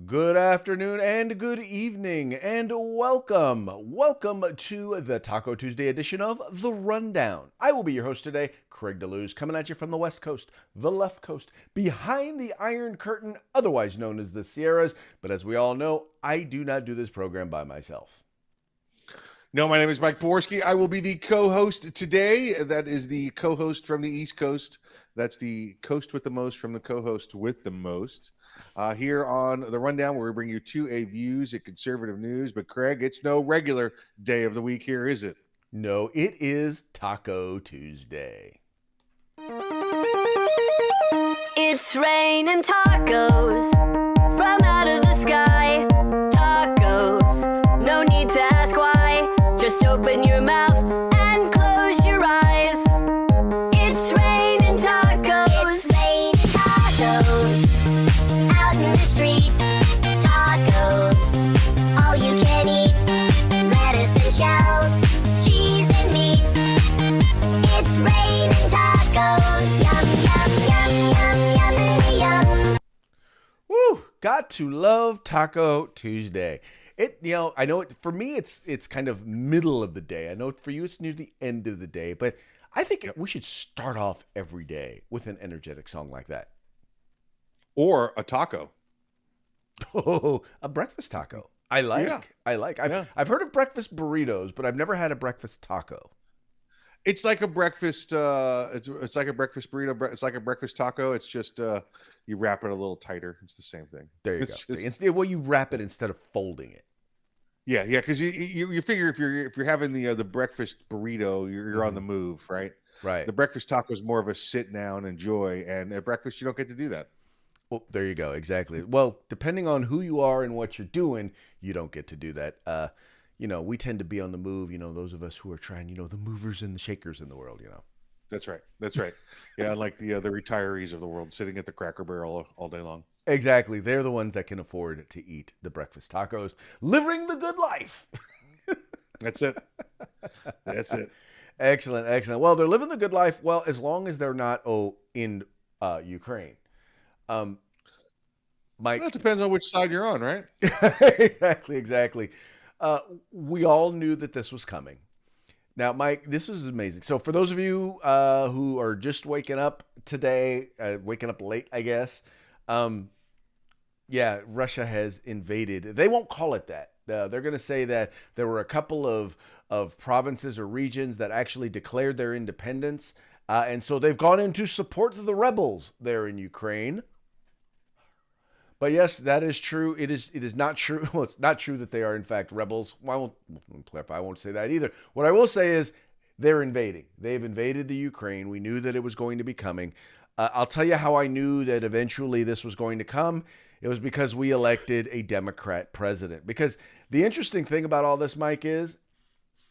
Good afternoon and good evening and welcome. Welcome to the Taco Tuesday edition of The Rundown. I will be your host today, Craig DeLuz, coming at you from the West Coast, the left coast, behind the Iron Curtain, otherwise known as the Sierras. But as we all know, I do not do this program by myself. No, my name is Mike Borski. I will be the co-host today. That is the co-host from the East Coast. That's the coast with the most from the co-host with the most. Here on The Rundown, where we bring you 2A views at conservative news. But Craig, it's no regular day of the week here, is it? No, it is Taco Tuesday. It's raining tacos from out of the sky. Tacos, no need to ask why. Just open your mouth and close your eyes. It's raining tacos. It's raining tacos out in the street. Tacos, all you can eat. Lettuce and shells, cheese and meat. It's raining tacos. Yum, yum, yum, yum, yummy, yum. Woo! Got to love Taco Tuesday. I know for me it's kind of middle of the day. I know for you it's near the end of the day, but I think we should start off every day with an energetic song like that. Or a taco. Oh, a breakfast taco. I like. I've heard of breakfast burritos, but I've never had a breakfast taco. It's like a breakfast. It's like a breakfast burrito. It's like a breakfast taco. It's just you wrap it a little tighter. It's the same thing. There you It's go. just- You wrap it instead of folding it. yeah. Because you figure if you're having the breakfast burrito, you're on the move, right? Right. The breakfast taco is more of a sit down, enjoy, and at breakfast you don't get to do that. Well, there you go. Exactly. Well, depending on who you are and what you're doing, you don't get to do that. We tend to be on the move, those of us who are trying, the movers and the shakers in the world, That's right. Yeah, like the retirees of the world sitting at the Cracker Barrel all day long. Exactly. They're the ones that can afford to eat the breakfast tacos, living the good life. That's it. That's it. Excellent. Excellent. Well, they're living the good life. Well, as long as they're not, in Ukraine. Mike. Well, it depends on which side you're on, right? Exactly. We all knew that this was coming. Now, Mike, this is amazing. So for those of you who are just waking up today, waking up late, I guess, Russia has invaded. They won't call it that. They're going to say that there were a couple of provinces or regions that actually declared their independence. And so they've gone in to support the rebels there in Ukraine. But yes, that is true. It is not true. Well, it's not true that they are in fact rebels. Well, I won't clarify. I won't say that either. What I will say is they're invading. They've invaded the Ukraine. We knew that it was going to be coming. I'll tell you how I knew that eventually this was going to come. It was because we elected a Democrat president. Because the interesting thing about all this, Mike, is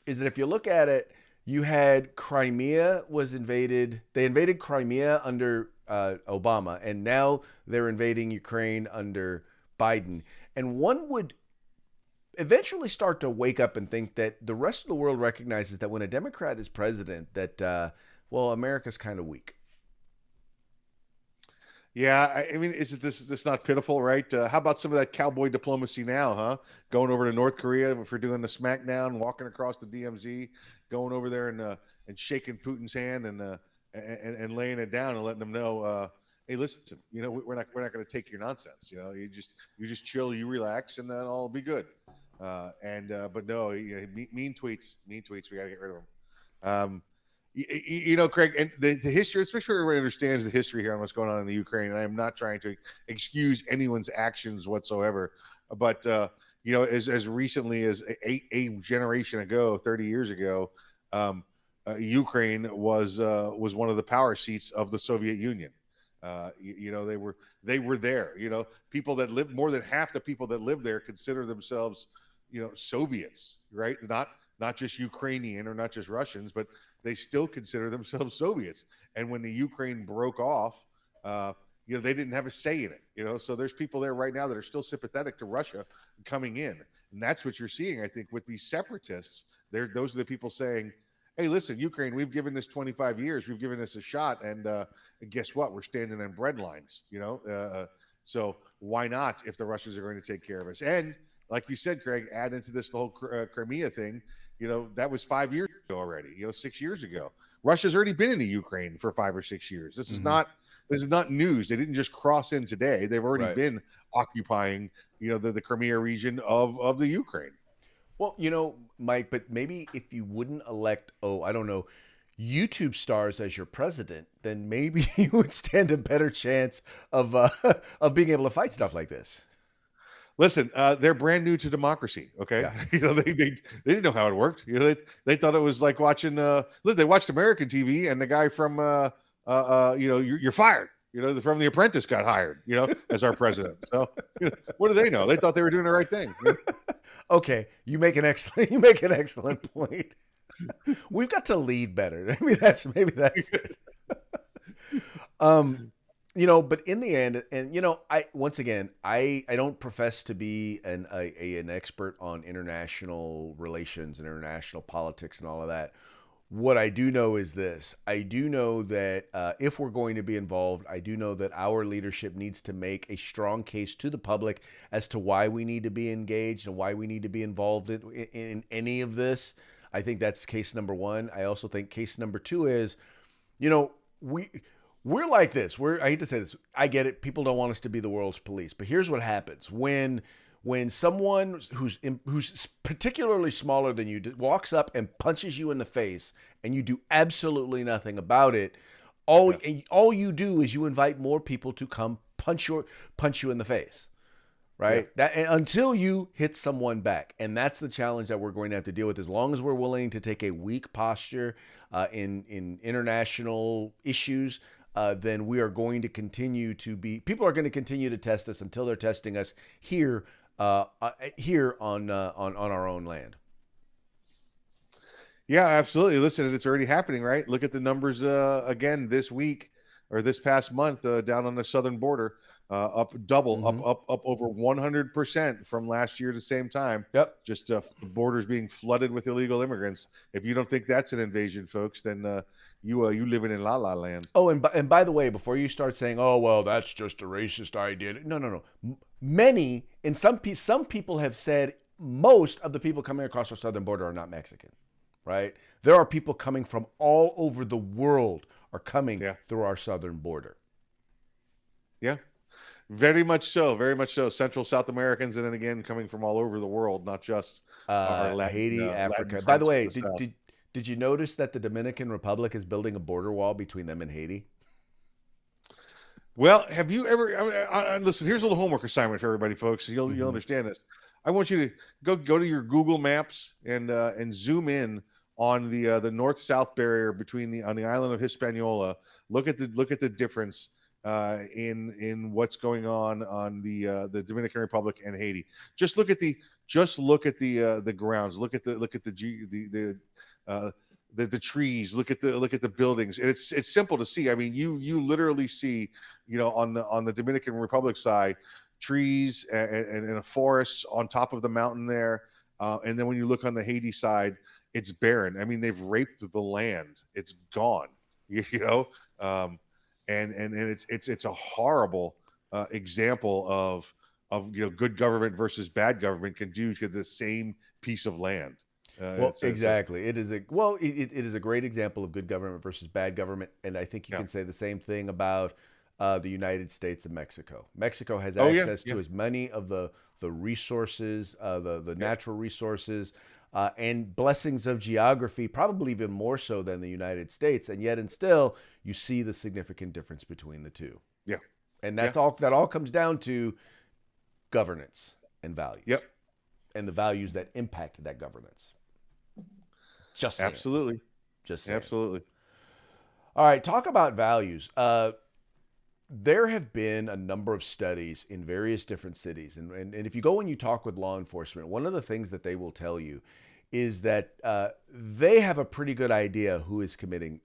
that if you look at it, you had Crimea was invaded. They invaded Crimea under Obama, and now they're invading Ukraine under Biden. And one would eventually start to wake up and think that the rest of the world recognizes that when a Democrat is president, that, America's kind of weak. Yeah, I mean, is this not pitiful, right? How about some of that cowboy diplomacy now, huh? Going over to North Korea for doing the smackdown, walking across the DMZ, going over there and shaking Putin's hand and laying it down and letting them know, hey, listen, we're not going to take your nonsense. You just chill, you relax, and then all will be good. But no, mean tweets. We got to get rid of them. Craig, and the history, especially everybody understands the history here on what's going on in the Ukraine. And I'm not trying to excuse anyone's actions whatsoever, but as recently as a generation ago, 30 years ago, Ukraine was one of the power seats of the Soviet Union. They were there. People that live, more than half the people that live there consider themselves, Soviets, right? Not just Ukrainian or not just Russians, but they still consider themselves Soviets. And when the Ukraine broke off, they didn't have a say in it. So there's people there right now that are still sympathetic to Russia coming in, and that's what you're seeing, I think, with these separatists. Those are the people saying, hey, listen, Ukraine, we've given this 25 years, we've given this a shot, and guess what? We're standing in bread lines, So why not if the Russians are going to take care of us? And like you said, Greg, add into this the whole Crimea thing. That was 5 years ago already. 6 years ago. Russia's already been in the Ukraine for 5 or 6 years. This is not news. They didn't just cross in today. They've already been occupying, the Crimea region of the Ukraine. Well, Mike, but maybe if you wouldn't elect, I don't know, YouTube stars as your president, then maybe you would stand a better chance of being able to fight stuff like this. Listen, they're brand new to democracy. Okay, Yeah. they didn't know how it worked. They thought it was like watching. They watched American TV, and the guy from you're fired. From The Apprentice got hired. As our president. So what do they know? They thought they were doing the right thing. Okay, you make an excellent point. We've got to lead better. Maybe that's it. But in the end, and I don't profess to be an expert on international relations and international politics and all of that. What I do know is this. I do know that if we're going to be involved, I do know that our leadership needs to make a strong case to the public as to why we need to be engaged and why we need to be involved in any of this. I think that's case number one. I also think case number two is, we're like this. I hate to say this. I get it. People don't want us to be the world's police. But here's what happens. When someone who's particularly smaller than you walks up and punches you in the face and you do absolutely nothing about it, all you do is you invite more people to come punch you in the face. Right? Yeah. Until you hit someone back. And that's the challenge that we're going to have to deal with. As long as we're willing to take a weak posture in international issues, then we are going to continue to be. People are going to continue to test us until they're testing us here on our own land. Yeah, absolutely. Listen, it's already happening, right? Look at the numbers again this week or this past month down on the southern border. Up double, up over 100% from last year at the same time. Yep. Just the borders being flooded with illegal immigrants. If you don't think that's an invasion, folks, then you living in la la land. Oh, and by the way, before you start saying, "Oh, well, that's just a racist idea," no. Many and some people have said most of the people coming across our southern border are not Mexican, right? There are people coming from all over the world are coming through our southern border. Yeah. Very much so. Very much so. Central South Americans, and then again coming from all over the world, not just Haiti, Africa. By the way, did you notice that the Dominican Republic is building a border wall between them and Haiti? Well, have you ever listen? Here's a little homework assignment for everybody, folks. You'll understand this. I want you to go to your Google Maps and zoom in on the north-south barrier on the island of Hispaniola. Look at the difference. In what's going on the Dominican Republic and Haiti. Just look at the grounds. Look at the trees. Look at the buildings. And it's simple to see. I mean, you literally see on the Dominican Republic side trees and forests on top of the mountain there. And then when you look on the Haiti side, it's barren. I mean, they've raped the land. It's gone. And it's a horrible example of good government versus bad government can do to the same piece of land. Exactly. It is a great example of good government versus bad government, and I think you can say the same thing about the United States and Mexico. Mexico has access to as many of the resources, the natural resources. And blessings of geography, probably even more so than the United States, and yet and still you see the significant difference between the two. Yeah, and that all comes down to governance and values. Yep, and the values that impact that governance. Just saying. Absolutely, just saying. Absolutely. All right, talk about values. There have been a number of studies in various different cities, and if you go and you talk with law enforcement, one of the things that they will tell you is that they have a pretty good idea who is committing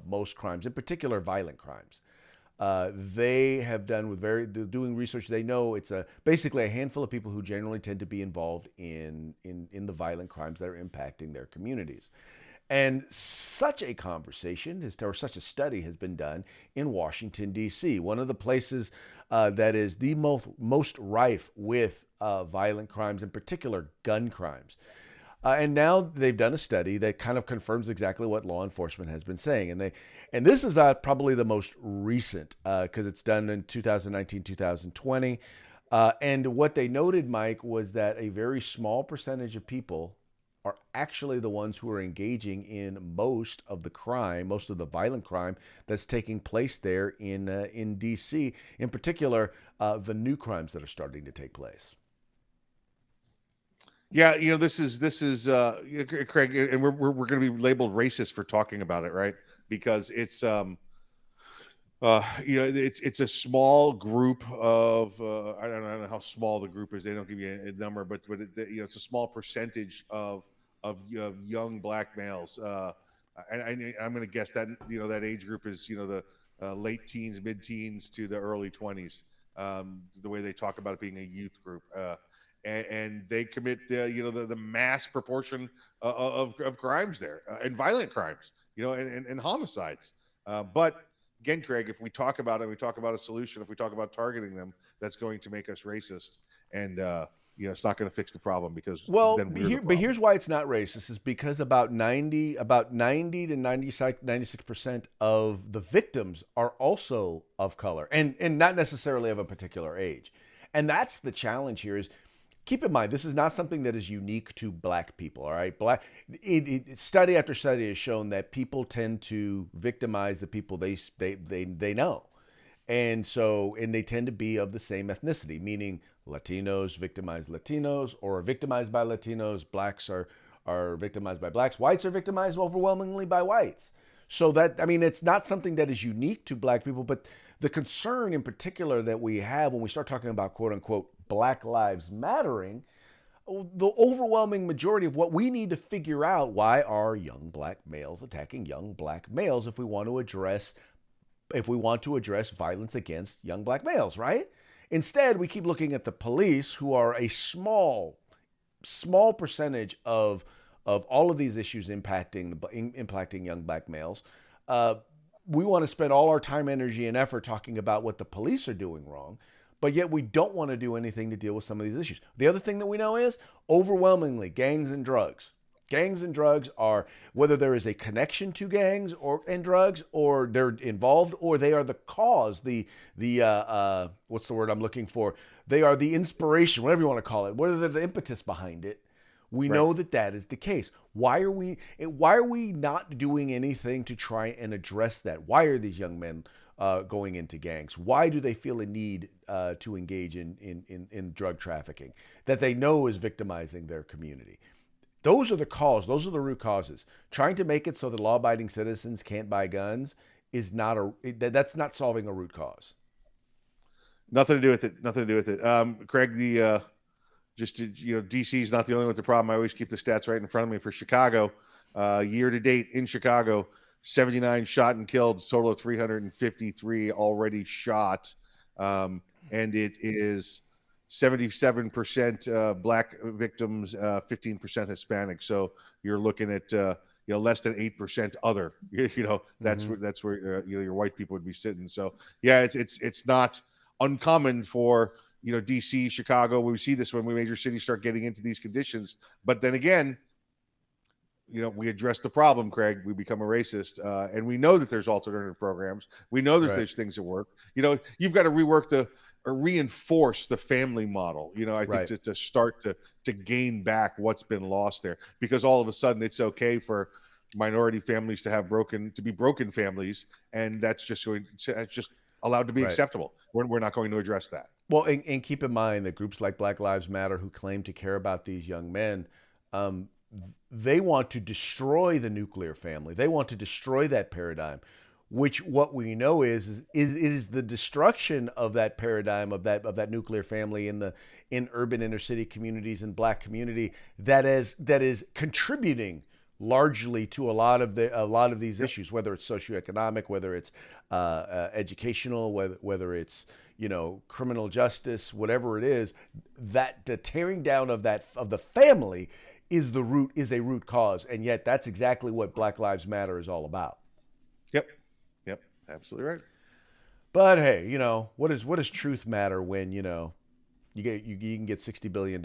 most crimes, in particular violent crimes. They have doing research. They know it's basically a handful of people who generally tend to be involved in the violent crimes that are impacting their communities. And such a conversation or such a study has been done in Washington, D.C., one of the places that is the most rife with violent crimes, in particular gun crimes. And now they've done a study that kind of confirms exactly what law enforcement has been saying. And this is probably the most recent because it's done in 2019, 2020. And what they noted, Mike, was that a very small percentage of people are actually the ones who are engaging in most of the crime, most of the violent crime that's taking place there in D.C. In particular, the new crimes that are starting to take place. Yeah, this is Craig, and we're going to be labeled racist for talking about it, right? Because it's it's a small group of I don't know how small the group is. They don't give you a number, but it's a small percentage of young black males. And I'm going to guess that that age group is the late teens, mid teens to the early 20s. The way they talk about it being a youth group. And they commit the mass proportion of crimes there and violent crimes and homicides, but again, Craig, if we talk about it, we talk about a solution. If we talk about targeting them, that's going to make us racist, and it's not going to fix the problem because then but here's why it's not racist is because about 90 to 96% of the victims are also of color and not necessarily of a particular age, and that's the challenge here. Is keep in mind, this is not something that is unique to black people, all right? Study after study has shown that people tend to victimize the people they know. And they tend to be of the same ethnicity, meaning Latinos victimize Latinos or are victimized by Latinos, blacks are victimized by blacks, whites are victimized overwhelmingly by whites. So it's not something that is unique to black people, but the concern in particular that we have when we start talking about quote unquote Black Lives Mattering, the overwhelming majority of what we need to figure out, why are young black males attacking young black males if we want to address violence against young black males, right? Instead, we keep looking at the police, who are a small percentage of all of these issues impacting young black males. We want to spend all our time, energy, and effort talking about what the police are doing wrong, but yet we don't want to do anything to deal with some of these issues. The other thing that we know is overwhelmingly gangs and drugs. Gangs and drugs are, whether there is a connection to gangs and drugs, or they're involved, or they are the cause, what's the word I'm looking for? They are the inspiration, whatever you want to call it, whether they're the impetus behind it. We know that is the case. Why are we not doing anything to try and address that? Why are these young men going into gangs? Why do they feel a need to engage in drug trafficking that they know is victimizing their community? Those are the cause. Those are the root causes. Trying to make it so that law-abiding citizens can't buy guns is that's not solving a root cause. Nothing to do with it. Craig, DC is not the only one with the problem. I always keep the stats right in front of me for Chicago. Year to date in Chicago, 79 shot and killed, total of 353 already shot. And it is 77% black victims, 15% Hispanic. So you're looking at less than 8% other. That's where your white people would be sitting. So yeah, it's not uncommon for DC, Chicago. We see this when major cities start getting into these conditions. But then again, we address the problem, Craig. We become a racist, and we know that there's alternative programs. We know that there's things that work. You've got to rework or reinforce the family model. I think to start to gain back what's been lost there, because all of a sudden it's okay for minority families to be broken families, and that's just allowed to be acceptable. We're not going to address that. Well, and keep in mind that groups like Black Lives Matter, who claim to care about these young men, they want to destroy the nuclear family. They want to destroy that paradigm, which what we know is it is the destruction of that paradigm of that nuclear family in urban inner city communities and black community that is contributing largely to a lot of these issues, whether it's socioeconomic, whether it's educational, whether it's criminal justice, whatever it is. That the tearing down of the family is a root cause, and yet that's exactly what Black Lives Matter is all about. Yep. Yep. Absolutely right. But hey, what does truth matter when you can get $60 billion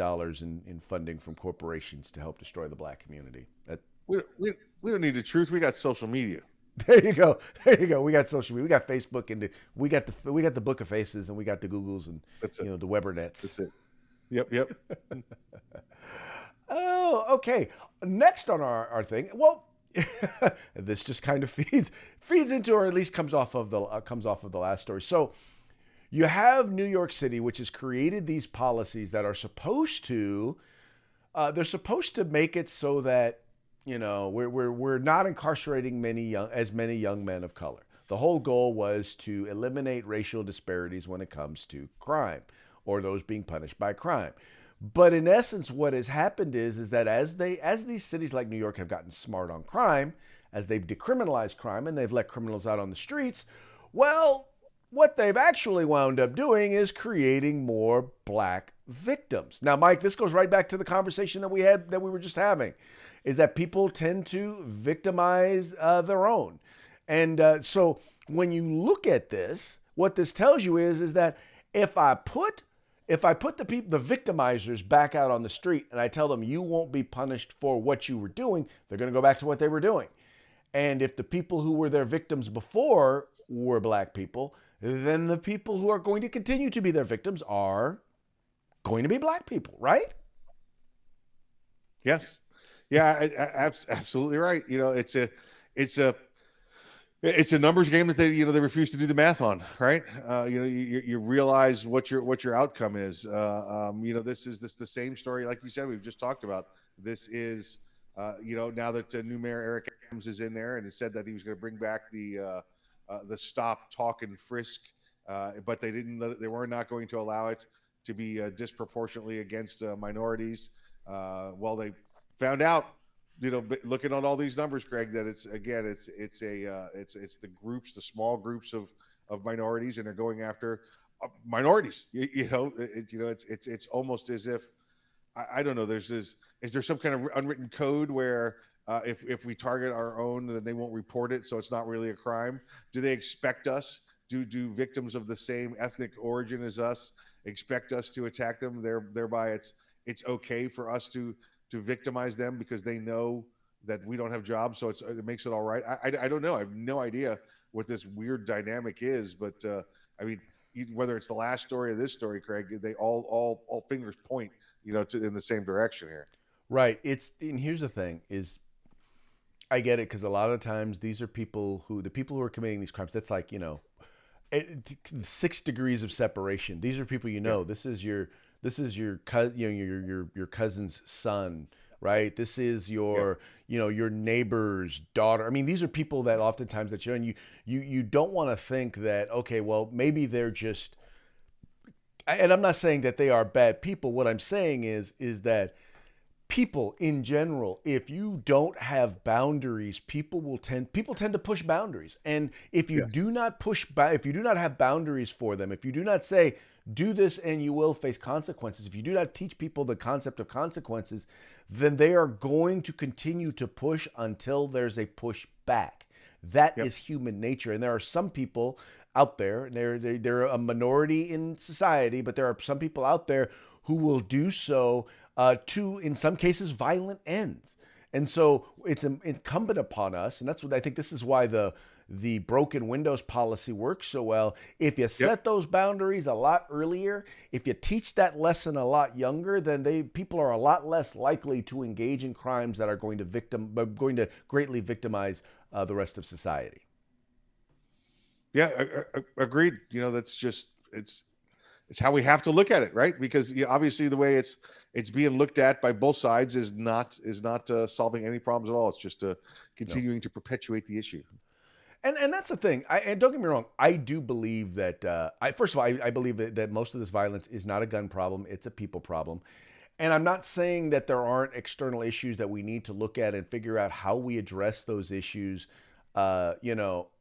in funding from corporations to help destroy the black community? We don't need the truth. We got social media. There you go. There you go. We got social media. We got Facebook, and we got the Book of Faces, and we got the Googles, and That's it. the Webernets. That's it. Yep. Oh, okay. Next on our thing. Well, this just kind of feeds into, or at least comes off of the last story. So you have New York City, which has created these policies that are supposed to make it so that we're not incarcerating as many young men of color. The whole goal was to eliminate racial disparities when it comes to crime, or those being punished by crime. But in essence, what has happened is that as these cities like New York have gotten smart on crime, as they've decriminalized crime and they've let criminals out on the streets, well, what they've actually wound up doing is creating more black victims. Now, Mike, this goes right back to the conversation that we were just having, is that people tend to victimize their own. And so when you look at this, what this tells you is that if I put the victimizers back out on the street and I tell them you won't be punished for what you were doing, they're going to go back to what they were doing. And if the people who were their victims before were black people, then the people who are going to continue to be their victims are going to be black people, right? Yes. Yeah, absolutely right. It's a numbers game that they refuse to do the math on, right? You realize what your outcome is. This is the same story, like you said, we've just talked about. This is, now that new mayor Eric Adams is in there and has said that he was going to bring back the stop, talk, and frisk, but they were not going to allow it to be disproportionately against minorities. Well, they found out, looking at all these numbers, Greg, that it's the groups, the small groups of minorities, and they're going after minorities. It's almost as if I don't know. Is there some kind of unwritten code where if we target our own, then they won't report it, so it's not really a crime? Do they expect us? Do victims of the same ethnic origin as us expect us to attack them? Thereby, it's okay for us to victimize them because they know that we don't have jobs, so it makes it all right. I don't know. I have no idea what this weird dynamic is, but whether it's the last story or this story, Craig, they all fingers point, in the same direction here. Right. And here's the thing is, I get it, because a lot of times these are the people who are committing these crimes. That's like 6 degrees of separation. These are people Yeah. This is your cousin, your cousin's son, right? This is your neighbor's daughter. I mean, these are people that oftentimes that and you don't want to think that, okay, well, maybe they're just, and I'm not saying that they are bad people. What I'm saying is that people in general, if you don't have boundaries, people tend to push boundaries. And if you Yes. do not if you do not have boundaries for them, if you do not say, do this and you will face consequences, if you do not teach people the concept of consequences, then they are going to continue to push until there's a push back. That Yep. is human nature. And there are some people out there, they're a minority in society, but there are some people out there who will do so to, in some cases, violent ends. And so it's incumbent upon us, and that's what I think this is why the broken windows policy works so well. If you set those boundaries a lot earlier, if you teach that lesson a lot younger, then people are a lot less likely to engage in crimes that are going to greatly victimize the rest of society. Yeah, agreed. That's just it's how we have to look at it, right? Because obviously the way it's being looked at by both sides is not solving any problems at all. It's just continuing to perpetuate the issue. And that's the thing. And don't get me wrong. I do believe that. First of all, I believe that most of this violence is not a gun problem; it's a people problem. And I'm not saying that there aren't external issues that we need to look at and figure out how we address those issues.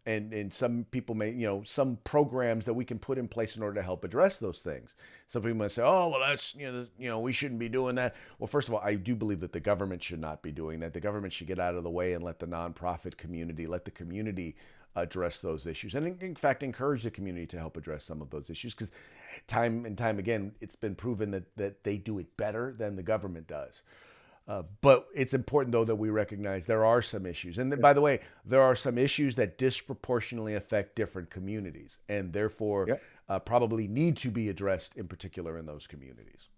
and some people may, some programs that we can put in place in order to help address those things. Some people might say, oh, well, that's, we shouldn't be doing that. Well, first of all, I do believe that the government should not be doing that. The government should get out of the way and let the nonprofit community, let the community address those issues. And in fact, encourage the community to help address some of those issues, because time and time again, it's been proven that they do it better than the government does. But it's important, though, that we recognize there are some issues. And then, by the way, there are some issues that disproportionately affect different communities and therefore probably need to be addressed in particular in those communities.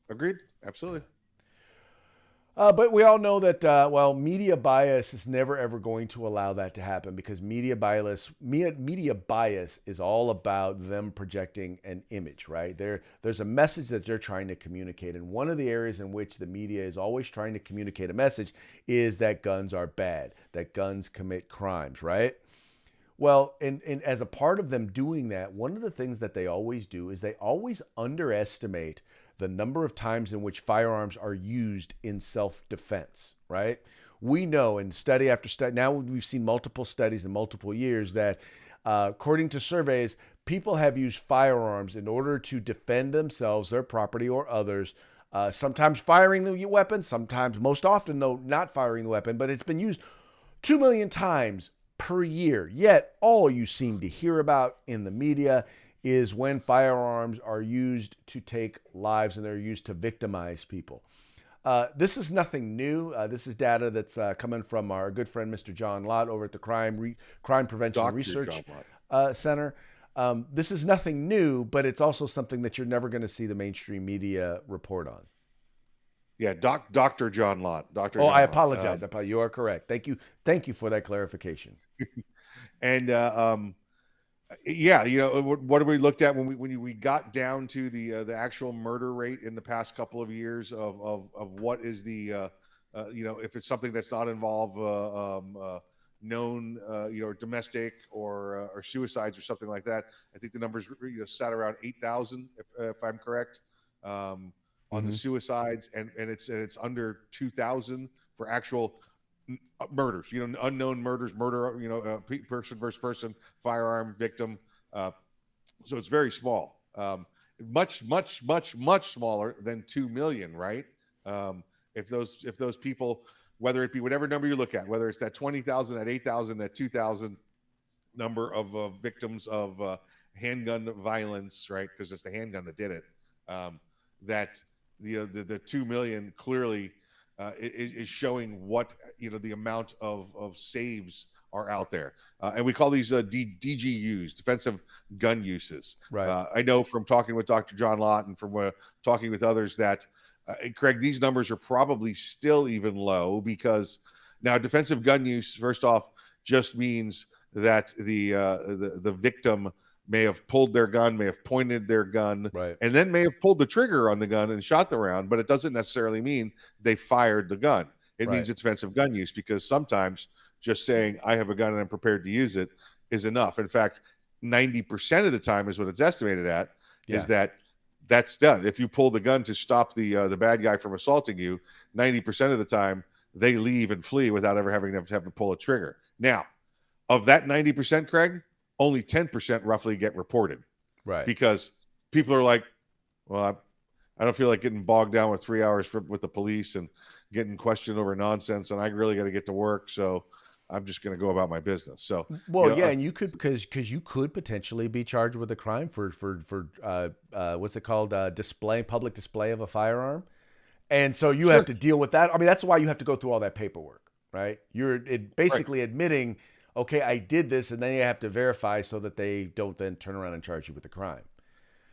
Agreed. Absolutely. But we all know that, media bias is never, ever going to allow that to happen, because media bias is all about them projecting an image, right? There's a message that they're trying to communicate. And one of the areas in which the media is always trying to communicate a message is that guns are bad, that guns commit crimes, right? Well, and as a part of them doing that, one of the things that they always do is they always underestimate the number of times in which firearms are used in self-defense, right? We know in study after study, now we've seen multiple studies in multiple years that according to surveys, people have used firearms in order to defend themselves, their property, or others, sometimes firing the weapon, sometimes, most often though, not firing the weapon, but it's been used 2 million times per year. Yet all you seem to hear about in the media is when firearms are used to take lives and they're used to victimize people. This is nothing new. This is data that's coming from our good friend, Mr. John Lott, over at the Crime Prevention Dr. Research Center. This is nothing new, but it's also something that you're never going to see the mainstream media report on. Yeah, Dr. John Lott. I apologize. You are correct. Thank you for that clarification. And what we looked at when we got down to the actual murder rate in the past couple of years of what is the if it's something that's not involved known domestic or suicides or something like that. I think the numbers sat around 8,000 if I'm correct on the suicides, and it's under 2,000 for actual murders, unknown murders, person versus person, firearm victim. So it's very small, much smaller than 2 million, right? If those people, whether it be whatever number you look at, whether it's that 20,000, that 8,000, that 2,000 number of victims of handgun violence, right? Because it's the handgun that did it. That the 2 million clearly is showing what the amount of saves are out there, and we call these DGUs, defensive gun uses. Right. I know from talking with Dr. John Lott and from talking with others that Craig, these numbers are probably still even low, because now defensive gun use, first off, just means that the victim may have pulled their gun, may have pointed their gun, right, and then may have pulled the trigger on the gun and shot the round, but it doesn't necessarily mean they fired the gun. It means it's defensive gun use, because sometimes just saying I have a gun and I'm prepared to use it is enough. In fact, 90% of the time is what it's estimated at, is that's done. If you pull the gun to stop the bad guy from assaulting you, 90% of the time they leave and flee without ever having to pull a trigger. Now, of that 90%, Craig, only 10% roughly get reported. Right. Because people are like, well, I don't feel like getting bogged down with 3 hours with the police and getting questioned over nonsense, and I really got to get to work, so I'm just going to go about my business. So, and you could, because you could potentially be charged with a crime for what's it called, public display of a firearm, and so you have to deal with that. I mean, that's why you have to go through all that paperwork, right? You're basically admitting, okay, I did this, and then you have to verify so that they don't then turn around and charge you with a crime.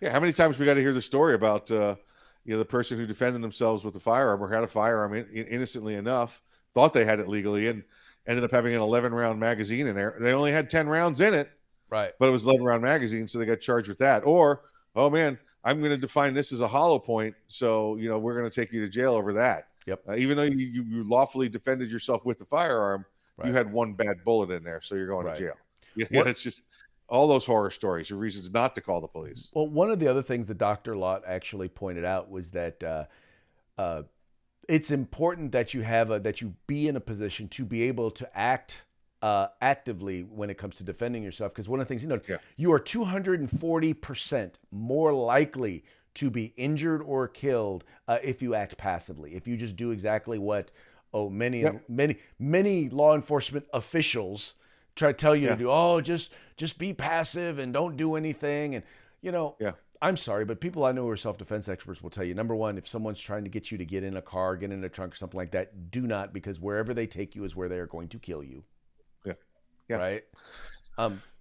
Yeah, how many times we got to hear the story about the person who defended themselves with a firearm or had a firearm innocently enough, thought they had it legally, and ended up having an 11-round magazine in there. They only had 10 rounds in it, right? But it was 11-round magazine, so they got charged with that. Or, oh man, I'm going to define this as a hollow point, so we're going to take you to jail over that. Yep. Even though you lawfully defended yourself with the firearm, you had one bad bullet in there, so you're going to jail. It's just all those horror stories are reasons not to call the police. Well, one of the other things that Dr. Lott actually pointed out was that it's important that you be in a position to be able to act actively when it comes to defending yourself. Because one of the things, Yeah. you are 240% more likely to be injured or killed if you act passively. If you just do exactly what many law enforcement officials try to tell you to do. Oh, just be passive and don't do anything. And Yeah. I'm sorry, but people I know who are self-defense experts will tell you, number one, if someone's trying to get you to get in a car, get in a trunk or something like that, do not, because wherever they take you is where they are going to kill you. Yeah. Yeah. Right?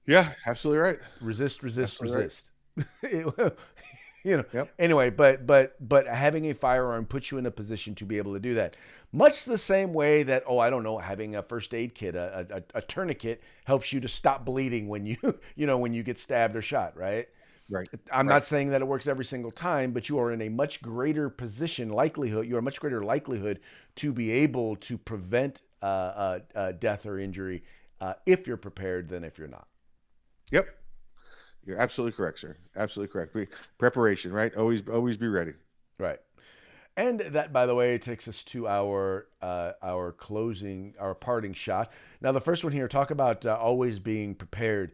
Yeah, absolutely right. Resist, Absolutely resist. Yep. Anyway, but having a firearm puts you in a position to be able to do that. Much the same way that, I don't know, having a first aid kit, a tourniquet helps you to stop bleeding when you, when you get stabbed or shot, right? Right. I'm not saying that it works every single time, but you are in a much greater likelihood to be able to prevent death or injury if you're prepared than if you're not. Yep. You're absolutely correct, sir. Absolutely correct. Preparation, right? Always be ready. Right. And that, by the way, takes us to our parting shot. Now, the first one here, talk about always being prepared.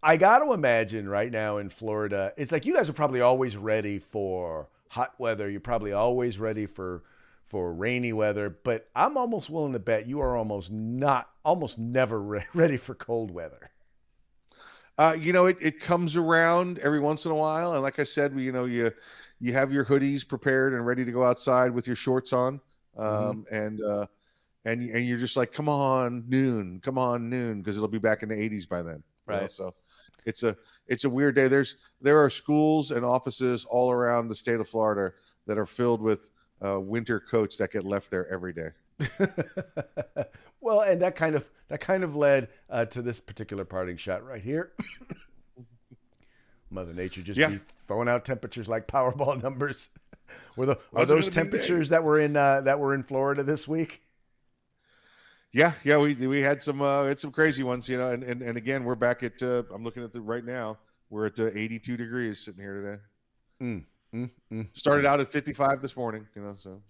I got to imagine right now in Florida, it's like you guys are probably always ready for hot weather. You're probably always ready for rainy weather, but I'm almost willing to bet you are almost never ready for cold weather. It comes around every once in a while, and like I said, you have your hoodies prepared and ready to go outside with your shorts on, and you're just like, come on noon, because it'll be back in the 80s by then. Right. So it's a weird day. There are schools and offices all around the state of Florida that are filled with winter coats that get left there every day. Well, and that kind of led to this particular parting shot right here. Mother Nature just be throwing out temperatures like Powerball numbers. Are those temperatures that were in Florida this week? Yeah, we had some crazy ones, and again, we're back at I'm looking at right now, we're at 82 degrees sitting here today. Started out at 55 this morning, so.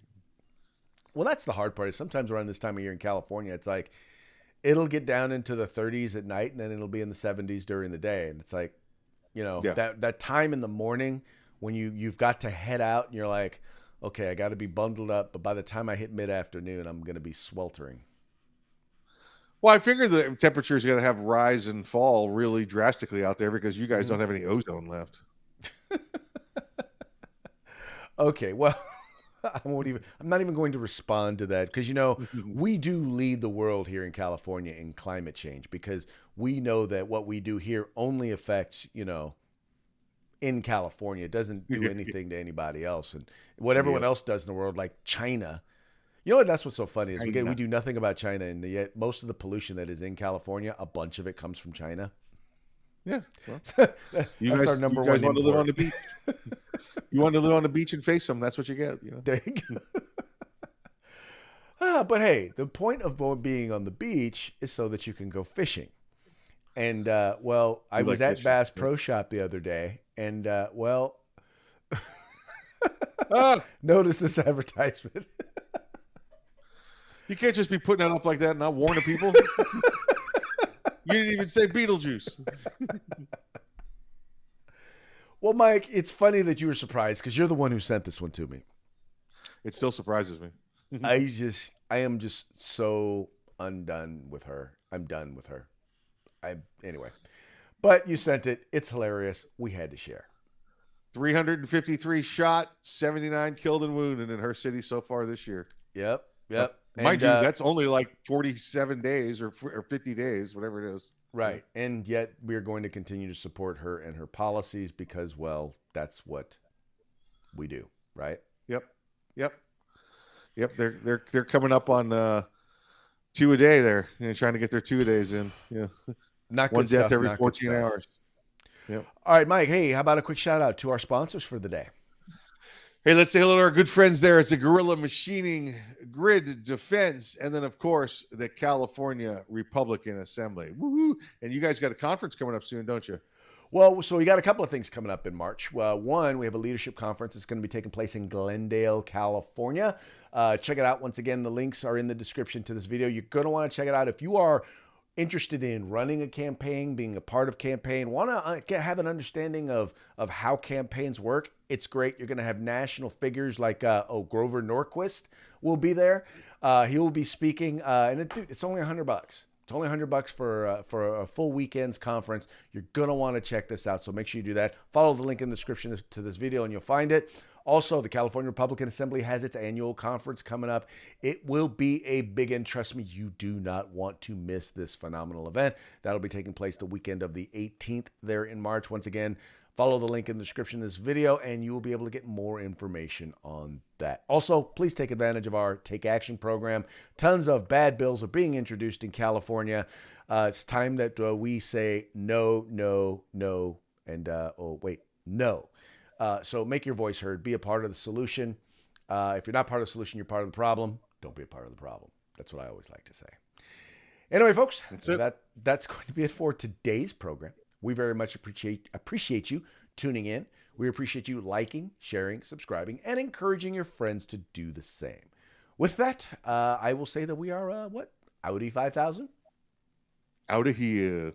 Well, that's the hard part. Is sometimes around this time of year in California, it's like it'll get down into the 30s at night, and then it'll be in the 70s during the day, and it's like, that time in the morning when you've got to head out, and you're like, okay, I got to be bundled up, but by the time I hit mid-afternoon, I'm going to be sweltering. Well, I figure the temperature is going to have rise and fall really drastically out there because you guys don't have any ozone left. Okay, well, I'm not even going to respond to that because, we do lead the world here in California in climate change because we know that what we do here only affects, in California. It doesn't do anything to anybody else. And what everyone else does in the world, like China, that's what's so funny is we do nothing about China, and yet most of the pollution that is in California, a bunch of it comes from China. Yeah, well, that's our number one. You guys want to live on the beach? You want to live on the beach and face them? That's what you get. There you go. But hey, the point of being on the beach is so that you can go fishing. And I was at Bass Pro Shop the other day, and notice this advertisement. You can't just be putting that up like that and not warning people. You didn't even say Beetlejuice. Well, Mike, it's funny that you were surprised because you're the one who sent this one to me. It still surprises me. I am just so undone with her. I'm done with her. Anyway, but you sent it. It's hilarious. We had to share. 353 shot, 79 killed and wounded in her city so far this year. Yep. Mind you, that's only like 47 days or 50 days, whatever it is. Right. And yet we're going to continue to support her and her policies because, well, that's what we do. Right. Yep. They're coming up on 2 a day there, trying to get their 2 a days in. Yeah. Not one good stuff, death every not 14 hours. Yep. All right, Mike. Hey, how about a quick shout out to our sponsors for the day? Hey, let's say hello to our good friends there. It's a Guerrilla Machining, Grid Defense, and then, of course, the California Republican Assembly. Woohoo! And you guys got a conference coming up soon, don't you? Well, so we got a couple of things coming up in March. One, we have a leadership conference. It's going to be taking place in Glendale, California. Check it out. Once again, the links are in the description to this video. You're going to want to check it out. If you are interested in running a campaign, being a part of campaign, want to have an understanding of how campaigns work, it's great. You're going to have national figures like Grover Norquist will be there. He will be speaking, and it's only $100. It's only $100 for a full weekend's conference. You're gonna want to check this out, so make sure you do that. Follow the link in the description to this video, and you'll find it. Also, the California Republican Assembly has its annual conference coming up. It will be a big one. Trust me, you do not want to miss this phenomenal event. That'll be taking place the weekend of the 18th there in March. Once again, follow the link in the description of this video, and you will be able to get more information on that. Also, please take advantage of our Take Action program. Tons of bad bills are being introduced in California. It's time that we say no, no, no, and no. So make your voice heard. Be a part of the solution. If you're not part of the solution, you're part of the problem. Don't be a part of the problem. That's what I always like to say. Anyway, folks, that's going to be it for today's program. We very much appreciate you tuning in. We appreciate you liking, sharing, subscribing, and encouraging your friends to do the same. With that, I will say that we are, Audi 5000? Out of here.